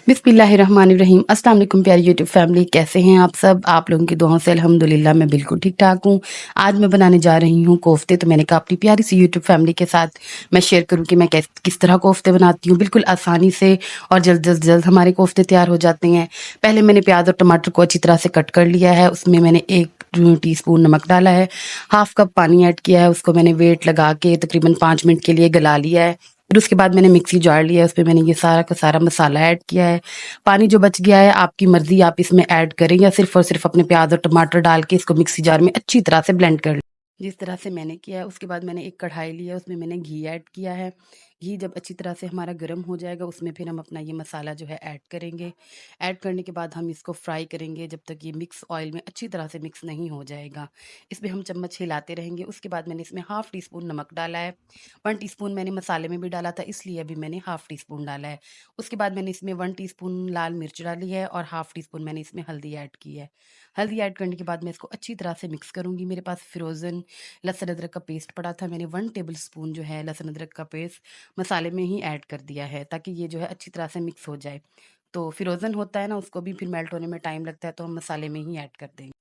बिस्मिल्लाहिर्रहमानिर्रहीम। अस्सलाम वालेकुम प्यारी यूट्यूब फैमिली, कैसे हैं आप सब? आप लोगों की दुआओं से अल्हम्दुलिल्लाह मैं बिल्कुल ठीक ठाक हूँ। आज मैं बनाने जा रही हूँ कोफ्ते। तो मैंने कहा अपनी प्यारी सी यूट्यूब फैमिली के साथ मैं शेयर करूँ कि मैं किस तरह कोफ्ते बनाती हूँ, बिल्कुल आसानी से और जल्द हमारे कोफ्ते तैयार हो जाते हैं। पहले मैंने प्याज और टमाटर को अच्छी तरह से कट कर लिया है। उसमें मैंने 1 टीस्पून नमक डाला है, हाफ कप पानी ऐड किया है। उसको मैंने वेट लगा के तकरीबन 5 मिनट के लिए गला लिया है। फिर उसके बाद मैंने मिक्सी जार लिया है, उसमें मैंने ये सारा का सारा मसाला ऐड किया है। पानी जो बच गया है आपकी मर्जी, आप इसमें ऐड करें या सिर्फ और सिर्फ अपने प्याज और टमाटर डाल के इसको मिक्सी जार में अच्छी तरह से ब्लेंड कर लें, जिस तरह से मैंने किया है। उसके बाद मैंने एक कढ़ाई लिया, उसमें मैंने घी ऐड किया है। घी जब अच्छी तरह से हमारा गर्म हो जाएगा उसमें फिर हम अपना ये मसाला जो है ऐड करेंगे। ऐड करने के बाद हम इसको फ्राई करेंगे जब तक ये मिक्स ऑयल में अच्छी तरह से मिक्स नहीं हो जाएगा। इसमें हम चम्मच हिलाते रहेंगे। उसके बाद मैंने इसमें हाफ टी स्पून नमक डाला है। 1 टीस्पून मैंने मसाले में भी डाला था, इसलिए अभी मैंने हाफ टी स्पून डाला है। उसके बाद मैंने इसमें 1 टीस्पून लाल मिर्च डाली है और हाफ टी स्पून मैंने इसमें हल्दी ऐड की है। हल्दी ऐड करने के बाद मैं इसको अच्छी तरह से मिक्स करूंगी। मेरे पास फ्रोज़न लहसुन अदरक का पेस्ट पड़ा था, मैंने 1 टेबल स्पून जो है लहसुन अदरक का पेस्ट मसाले में ही ऐड कर दिया है ताकि ये जो है अच्छी तरह से मिक्स हो जाए। तो फ्रोज़न होता है ना, उसको भी फिर मेल्ट होने में टाइम लगता है, तो हम मसाले में ही ऐड कर देंगे।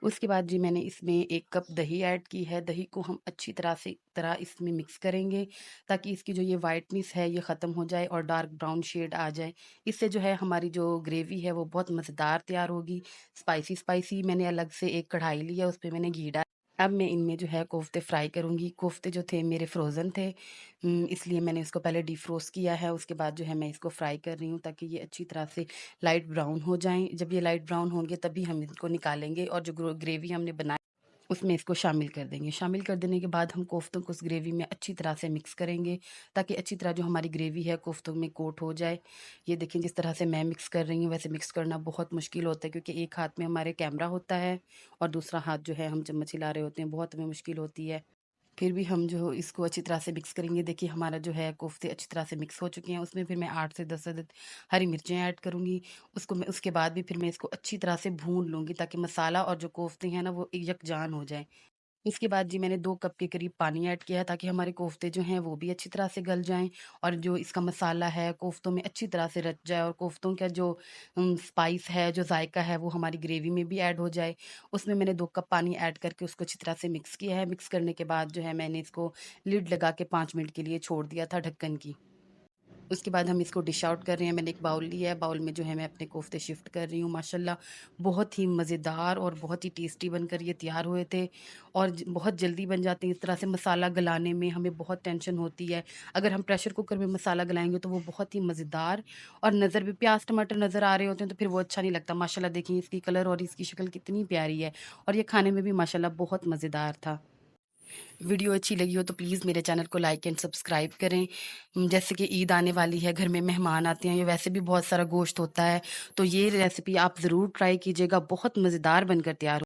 उसके बाद जी मैंने इसमें 1 कप दही ऐड की है। दही को हम अच्छी तरह इसमें मिक्स करेंगे ताकि इसकी जो ये वाइटनेस है ये ख़त्म हो जाए और डार्क ब्राउन शेड आ जाए। इससे जो है हमारी जो ग्रेवी है वो बहुत मज़ेदार तैयार होगी, स्पाइसी स्पाइसी। मैंने अलग से एक कढ़ाई ली है, उस पे मैंने घी डाला। अब मैं इनमें जो है कोफ्ते फ्राई करूँगी। कोफ्ते जो थे मेरे फ्रोज़न थे, इसलिए मैंने इसको पहले डिफ्रोस्ट किया है। उसके बाद जो है मैं इसको फ्राई कर रही हूँ ताकि ये अच्छी तरह से लाइट ब्राउन हो जाएँ। जब ये लाइट ब्राउन होंगे तभी हम इनको निकालेंगे और जो ग्रेवी हमने बनाई उसमें इसको शामिल कर देंगे। शामिल कर देने के बाद हम कोफ्तों को उस ग्रेवी में अच्छी तरह से मिक्स करेंगे ताकि अच्छी तरह जो हमारी ग्रेवी है कोफ्तों में कोट हो जाए। ये देखें जिस तरह से मैं मिक्स कर रही हूँ, वैसे मिक्स करना बहुत मुश्किल होता है क्योंकि एक हाथ में हमारे कैमरा होता है और दूसरा हाथ जो है हम चम्मच हिला रहे होते हैं, बहुत हमें मुश्किल होती है। फिर भी हम जो इसको अच्छी तरह से मिक्स करेंगे। देखिए हमारा जो है कोफ्ते अच्छी तरह से मिक्स हो चुके हैं। उसमें फिर मैं 8 से 10 अदद हरी मिर्चें ऐड करूँगी। उसके बाद भी फिर मैं इसको अच्छी तरह से भून लूँगी ताकि मसाला और जो कोफ्ते हैं ना वो यकजान हो जाएँ। इसके बाद जी मैंने 2 कप के करीब पानी ऐड किया है ताकि हमारे कोफ्ते जो हैं वो भी अच्छी तरह से गल जाएँ और जो इसका मसाला है कोफ्तों में अच्छी तरह से रच जाए और कोफ्तों का जो स्पाइस है, जो जायका है वो हमारी ग्रेवी में भी ऐड हो जाए। उसमें मैंने 2 कप पानी ऐड करके उसको अच्छी तरह से मिक्स किया है। मिक्स करने के बाद जो है मैंने इसको लिड लगा के 5 मिनट के लिए छोड़ दिया था ढक्कन की। उसके बाद हम इसको डिश आउट कर रहे हैं। मैंने एक बाउल लिया है, बाउल में जो है मैं अपने कोफ्ते शिफ्ट कर रही हूँ। माशाल्लाह बहुत ही मज़ेदार और बहुत ही टेस्टी बनकर ये तैयार हुए थे और बहुत जल्दी बन जाते हैं। इस तरह से मसाला गलाने में हमें बहुत टेंशन होती है। अगर हम प्रेशर कुकर में मसाला गलाएंगे तो वो बहुत ही मज़ेदार और नज़र भी प्याज टमाटर नज़र आ रहे होते हैं तो फिर वो अच्छा नहीं लगता। माशाल्लाह देखिए इसकी कलर और इसकी शक्ल कितनी प्यारी है और ये खाने में भी माशाल्लाह बहुत मज़ेदार था। वीडियो अच्छी लगी हो तो प्लीज़ मेरे चैनल को लाइक एंड सब्सक्राइब करें। जैसे कि ईद आने वाली है, घर में मेहमान आते हैं, ये वैसे भी बहुत सारा गोश्त होता है, तो ये रेसिपी आप ज़रूर ट्राई कीजिएगा, बहुत मज़ेदार बनकर तैयार